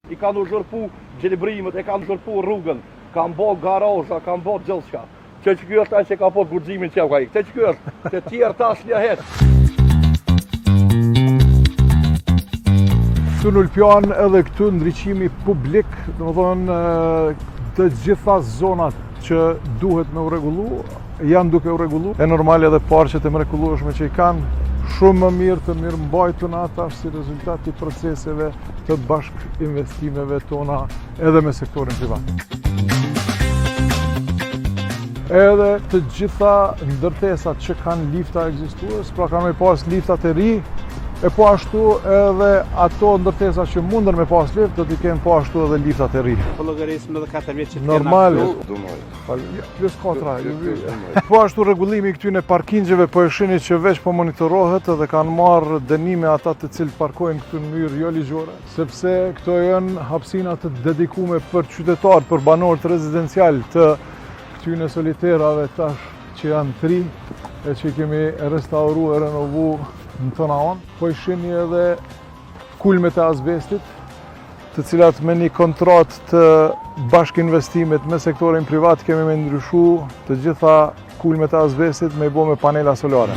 I kanë uzhurpu gjelibrimet, e kanë uzhurpu rrugën, kanë bo garazha, kanë bo gjithçka. Që kjo është ai që ka po guximin që ka ai. Që kjo është, të tjerë tash lëhet. Këtu në Ulpian edhe këtu ndriçimi publik, domethënë të gjitha zonat që duhet me u rregullu, janë duke u rregullu. E normale edhe parqet e mrekullueshme që i kanë shumë më mirë të mirë mbajtuna tash si rezultat i proceseve të bashk investimeve tona edhe me sektorin privat. Edhe të gjitha ndërtesat që kanë lifta ekzistues, pra kanë me pas liftat e ri, e po ashtu edhe ato ndërtesa që mundën me pas lift, do t'i kenë po ashtu edhe liftat e ri. Po llogarisëm edhe 4 vjet që normale. Plus 4. Po ashtu rregullimi i këtyre parkingjeve po e shihni që veç po monitorohet edhe kanë marrë dënime ata të cilët parkojnë këtu në mënyrë jo ligjore, sepse këto janë hapësina të dedikuara për qytetarë, për banorët rezidencial të këtyre soliterave tash që janë 3 e që kemi restauruar, renovuar në tona onë. Po i shihni edhe kulmet e azbestit, të cilat me një kontratë të bashk investimit me sektorin privat kemi me ndryshu të gjitha kulmet e azbestit me i bo me panela solare.